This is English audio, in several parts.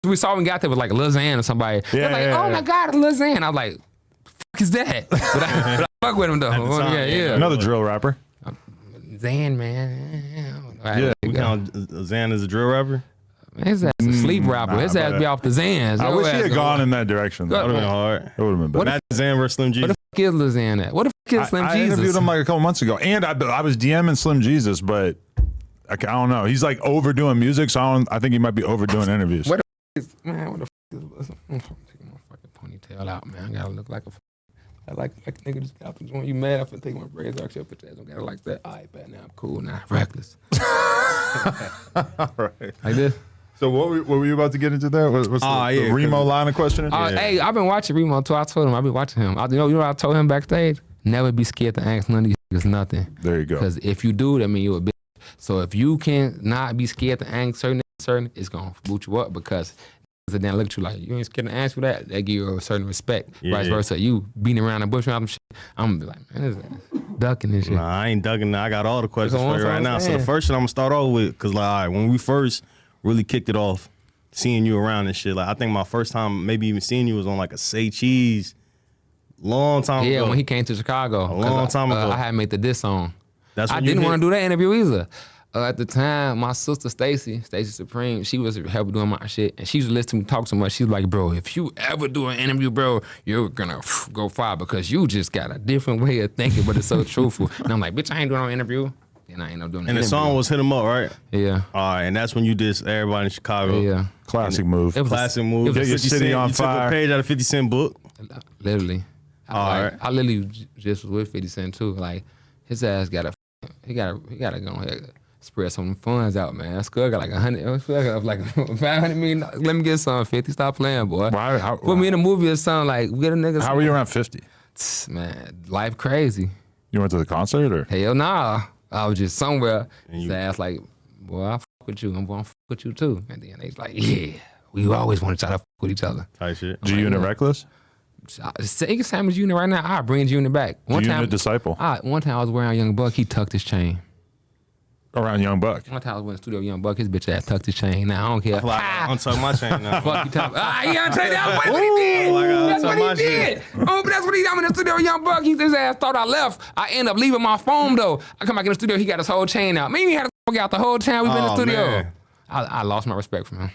we saw when we got there was like Lil Xan or somebody. They're like, oh my God, Lil Xan. I was like, fuck is that? But I fuck with him though. Yeah. Another drill rapper. Xan, man. Yeah, we count Xan as a drill rapper. His ass a sleep rapper. His ass be off the Xans. I wish he had gone in that direction. That would have been hard. It would have been better. Imagine Xan versus Slim Jesus. What the fuck is Lil Xan at? What the fuck is Slim Jesus? I interviewed him like a couple months ago, and I was DMing Slim Jesus, but I don't know. He's like overdoing music, so I think he might be overdoing interviews. What the fuck is, man, what the fuck is, I'm taking my fucking ponytail out, man. I gotta look like a I like a nigga just got the joint. You mad if I take my braids out? Put that on. Got it like that. All right, bet now I'm cool now. Reckless. All right. Like this. So what were you about to get into there? What's the Remo line of questioning? Hey, I've been watching Remo too. I told him I've been watching him. You know what I told him backstage? Never be scared to ask none of these niggas nothing. There you go. Because if you do, that mean you a bitch. So if you can not be scared to ask certain, it's gonna boot you up because then look at you like you ain't scared to ask for that. They give you a certain respect. Vice versa, you beating around the bush around them shit. I'm gonna be like, man, this ducking this shit. Nah, I ain't ducking. I got all the questions for you right now. So the first shit I'm gonna start off with, cause like, all right, when we first really kicked it off, seeing you around and shit, like I think my first time maybe even seeing you was on like a Say Cheese, long time ago. Yeah, when he came to Chicago. A long time ago. I had made the diss song. That's when I didn't want to do that interview either. At the time, my sister Stacy Supreme, she was helping doing my shit, and she was listening to me talk so much. She was like, "Bro, if you ever do an interview, bro, you're gonna go far because you just got a different way of thinking, but it's so truthful." And I'm like, "Bitch, I ain't doing no interview." And I ain't no doing. And the song was "Hit 'Em Up," right? Yeah. All right, and that's when you dissed everybody in Chicago. Yeah. Classic move. It was Classic move. Get your city on you fire. took a page out of 50 Cent book. Literally. All right. I literally just was with 50 Cent too. Like his ass gotta go ahead. Spread some funds out, man. That Scud got like 100, like 500 million. Let me get some 50. Stop playing, boy. Put me in a movie or something like get a nigga. How were you around 50? Man, life crazy. You went to the concert or? Hell nah. I was just somewhere. His ass like, boy, I fuck with you. I'm gonna fuck with you too. And then they like, yeah, we always want to try to fuck with each other. Type shit. G-Unit Recklezz? Same as Unit right now. I'll bring Unit back. G-Unit Disciple. One time I was wearing Young Buck. He tucked his chain. Around Young Buck. One time I was in the studio with Young Buck, his bitch ass tucked his chain. Now I don't care. I'm tucking my chain now. Fuck you talking. Yeah, that's what he did. That's what he did. Oh, but that's what he did. I'm in the studio with Young Buck. His ass thought I left. I end up leaving my phone though. I come back in the studio, he got his whole chain out. Me, he had to fuck out the whole time we been in the studio. Man. I lost my respect from him.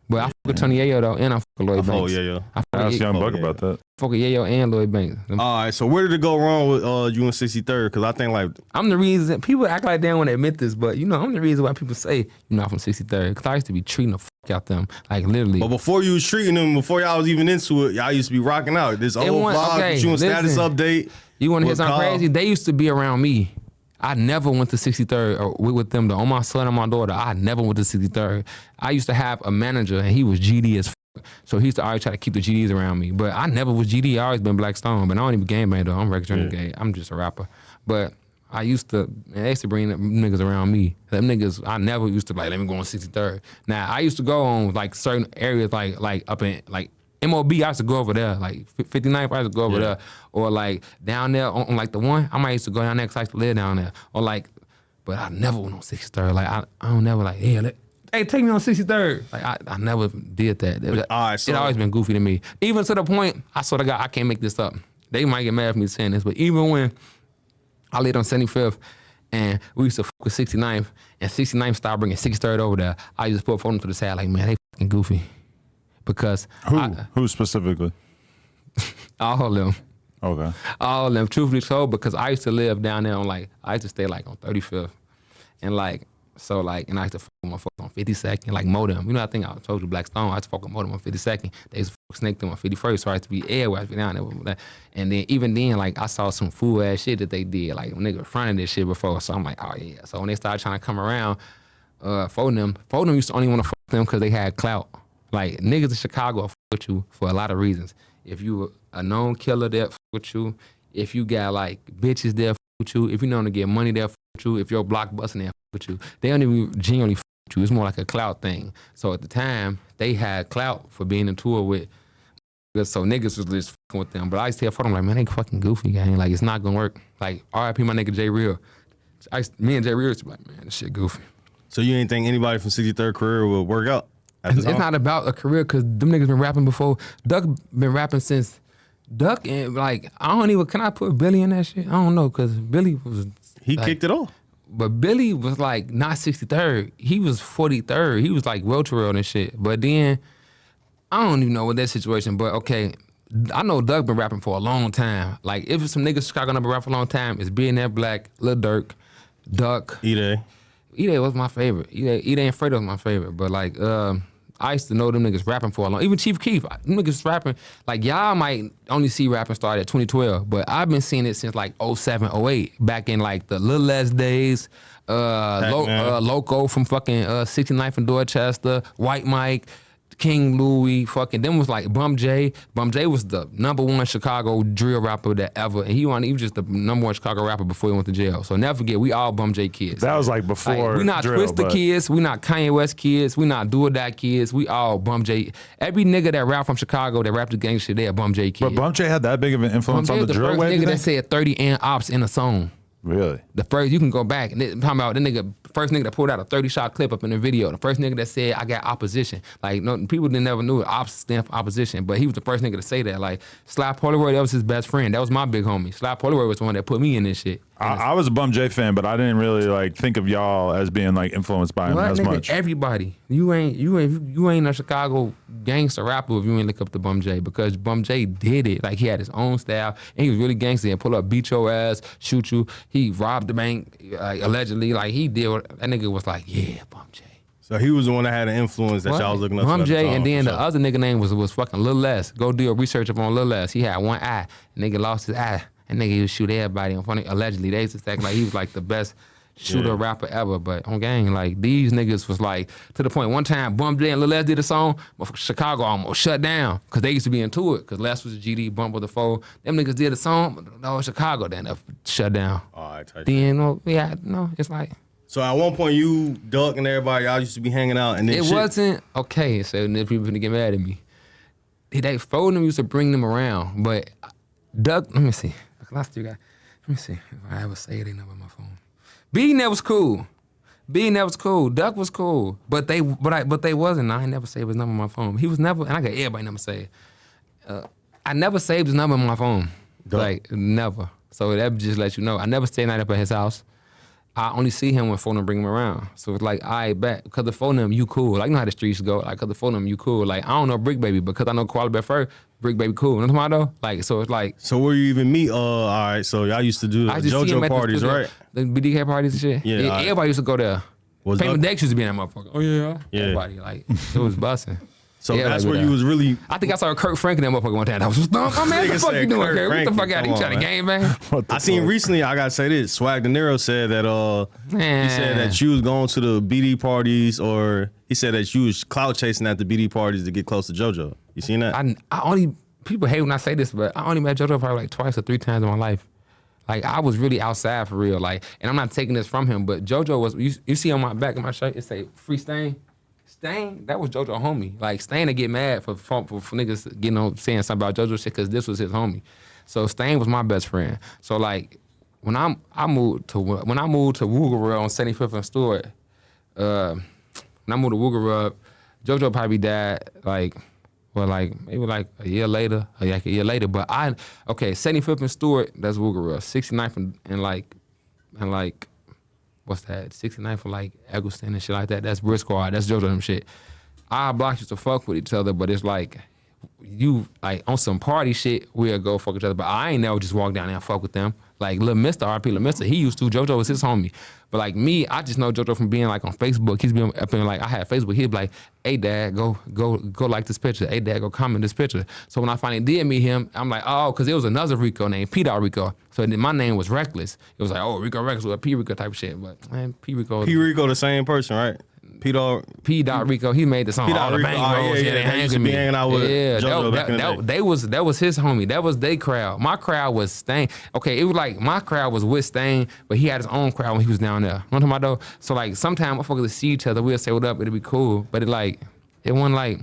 But I fuck with Tony Yayo though, and I fuck with Lloyd Banks. I asked Young Buck about that. Fuck with Yayo and Lloyd Banks. All right, so where did it go wrong with you and 63rd? Because I think like I'm the reason people act like they don't want to admit this, but I'm the reason why people say you're not from 63rd. Because I used to be treating the fuck out them, like literally. But before you was treating them, before y'all was even into it, y'all used to be rocking out. This old vlog, you and status update. You want to hear something crazy? They used to be around me. I never went to 63rd or with them though. On my son and my daughter, I never went to 63rd. I used to have a manager and he was GD as fuck. So he used to always try to keep the GDs around me. But I never was GD. I always been Black Stone. But I don't even game bang though. I'm Rex Renegade. I'm just a rapper. But I used to, they used to bring them niggas around me. Them niggas, I never used to like, let me go on 63rd. Now I used to go on like certain areas like up in like MOB, I used to go over there, like 59th, I used to go over there. Or like down there on like the one, I might used to go down there because I used to live down there. Or like, but I never went on 63rd. Like I don't never like, hey, take me on 63rd. Like I never did that. All right, so it always been goofy to me. Even to the point, I swear to God, I can't make this up. They might get mad at me saying this, but even when I lived on 75th and we used to fuck with 69th and 69th started bringing 63rd over there, I used to put them to the side like, man, they fucking goofy. Because who specifically? All of them. Okay. All of them, truthfully told, because I used to live down there on like, I used to stay like on 35th. And like, so like, and I used to fuck with my folks on 52nd, like Modem. I think I told you Black Stone, I used to fuck with Modem on 52nd. They used to fuck Snake them on 51st, so I used to be everywhere, I used to be down there with that. And then even then, like, I saw some fool ass shit that they did, like, nigga fronted this shit before, so I'm like, oh yeah. So when they started trying to come around, for them used to only want to fuck them because they had clout. Like, niggas in Chicago will fuck with you for a lot of reasons. If you a known killer, they'll fuck with you. If you got, like, bitches, they'll fuck with you. If you know to get money, they'll fuck with you. If you're blockbusting, they'll fuck with you. They don't even genuinely fuck with you. It's more like a clout thing. So at the time, they had clout for being in tour with, so niggas was just fucking with them. But I used to tell them, like, man, they fucking goofy, gang. Like, it's not gonna work. Like, RIP my nigga J Real. Me and J Real used to be like, man, this shit goofy. So you ain't think anybody from 63rd career would work out at the It's time? not about a career because them niggas been rapping before. Duck been rapping since Duck and like I don't even. Can I put Billy in that shit? I don't know because Billy was He like, kicked it off. But Billy was like not 63rd. He was 43rd. He was like Welterell and shit. But then I don't even know what that situation. But okay, I know Duck been rapping for a long time. Like if it's some niggas in Chicago that been rapping for a long time, it's Billionaire Black, Lil Durk, Duck. E-Day. E-Day was my favorite. E-Day and Fredo was my favorite. But like I used to know them niggas rapping for a long. Even Chief Keef, them niggas rapping. Like y'all might only see rapping start at 2012, but I've been seeing it since like 07, 08. Back in like the Lil Les days. Loco from fucking 69th and Dorchester, White Mike, King Louie, fucking them was like Bum J. Bum J was the #1 Chicago drill rapper that ever, and he was just the #1 Chicago rapper before he went to jail. So never forget, we all Bum J kids. That was like before. Like, we not drill, Twista kids, we not Kanye West kids, we not Do or Die kids. We all Bum J. Every nigga that rap from Chicago that rap the gang shit, they a Bum J kid. But Bum J had that big of an influence Bum J on the was the drill first wave. nigga that said 30 and ops in a song. Really? The first, you can go back and talking about the nigga, first nigga that pulled out a 30-shot clip up in the video. The first nigga that said, I got opposition. Like, no, people didn't never knew it. Ops stand for opposition, but he was the first nigga to say that. Like, Sly Polaroid, that was his best friend. That was my big homie. Sly Polaroid was the one that put me in this shit. I was a Bum J fan, but I didn't really like think of y'all as being like influenced by him as nigga, much. Everybody. You ain't a Chicago gangster rapper if you ain't look up to Bum J, because Bum J did it. Like, he had his own style, and he was really gangster and pull up, beat your ass, shoot you. He robbed the bank, like, allegedly. Like, he did what, that nigga was like, yeah, Bum J. So he was the one that had an influence that y'all was looking up to. Bum at the J, time, and then for the sure. other nigga name was fucking Lil Les. Go do your research up on Lil Les. He had one eye. Nigga lost his eye. And nigga, he would shoot everybody. And funny, allegedly, they used to act like he was like the best shooter rapper ever. But on gang, like these niggas was like, to the point one time Bum J and Lil Les did a song, but Chicago almost shut down because they used to be into it. Because Les was a GD, Bump was the foe. Them niggas did a song, but no, Chicago then shut down. All right, tight. Then it's like. So at one point, you, Duck, and everybody, y'all used to be hanging out, and then It wasn't okay. So then people gonna get mad at me. They four of them used to bring them around, but Duck. Let me see. Let me see if I ever say their number on my phone. Billionaire was cool. Duck was cool, but they wasn't. I ain't never saved his number on my phone. He was never, and I got everybody number saved. I never saved his number on my phone. Duck. Like never. So that just lets you know. I never stay night up at his house. I only see him when phone them bring him around. So it's like, I bet, because the phone them, you cool. Like, you know how the streets go. Like, because the phone them, you cool. Like, I don't know Brick Baby, because I know Koala Bear first, Brick Baby cool. You know what I'm talking about, though? Like, so it's like. So where you even meet? All right, so y'all used to do the I just see him JoJo at parties, right? The BDK parties and shit. Yeah, all right. Everybody used to go there. Was Payment Duck- Dex used to be in that motherfucker. Oh, yeah. Yeah. Everybody, like, it was busting. So Yeah, that's like where that. you was really. I think I saw Kurt Frank in that motherfucker one time. I was just, oh man, what the Nigga fuck said you doing, Kurt Kurt? What the Franklin. fuck out? You Come trying to on, game, man? I seen recently. I gotta say this. Swag De Niro said that. He said that you was going to the BD parties, or he said that you was clout chasing at the BD parties to get close to JoJo. You seen that? I only, people hate when I say this, but I only met JoJo probably like twice or three times in my life. Like, I was really outside for real. Like, and I'm not taking this from him, but JoJo was, you see on my back of my shirt, it say Free Stain. Stain, that was JoJo homie. Like, Stain to get mad for niggas getting on saying something about JoJo shit because this was his homie. So Stain was my best friend. So like, when I moved to Woogarub on 75th and Stewart, when I moved to Woogarub, JoJo probably died maybe like a year later. But 75th and Stewart, that's Woogarub. 69th and like what's that? 69th for like Eggleston and shit like that. That's Brick Squad. That's JoJo and shit. Our blocks used to fuck with each other, but it's like, you like on some party shit, we'll go fuck each other. But I ain't never just walk down there and fuck with them. Like Lil Mister, RP Lil Mister, he used to. JoJo was his homie. But like me, I just know JoJo from being like on Facebook. He's been up in like, I had Facebook. He'd be like, hey dad, go like this picture. Hey dad, go comment this picture. So when I finally did meet him, I'm like, oh, because there was another Rico named P. Rico. So then my name was Recklezz. It was like, oh, Rico Recklezz with a P. Rico type of shit. But man, P. Rico. P. Rico, the same person, right? P. Rico, he made the song. All the Rico, bang oh, rolls, yeah, they they hang used to with be me. hanging out with JoJo back in the day. That was his homie. That was their crowd. My crowd was Stain. Okay, it was like my crowd was with Stain, but he had his own crowd when he was down there. You know what I'm talking about though? So like sometimes motherfuckers would see each other, we'll say what up, it'd be cool. But it wasn't like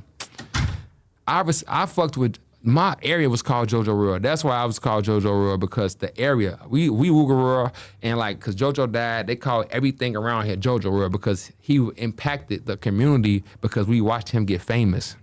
I fucked with my area was called JoJo Rural. That's why I was called JoJo Rural, because the area, we Wooga Rural, and like, cause JoJo died, they called everything around here JoJo Rural because he impacted the community because we watched him get famous.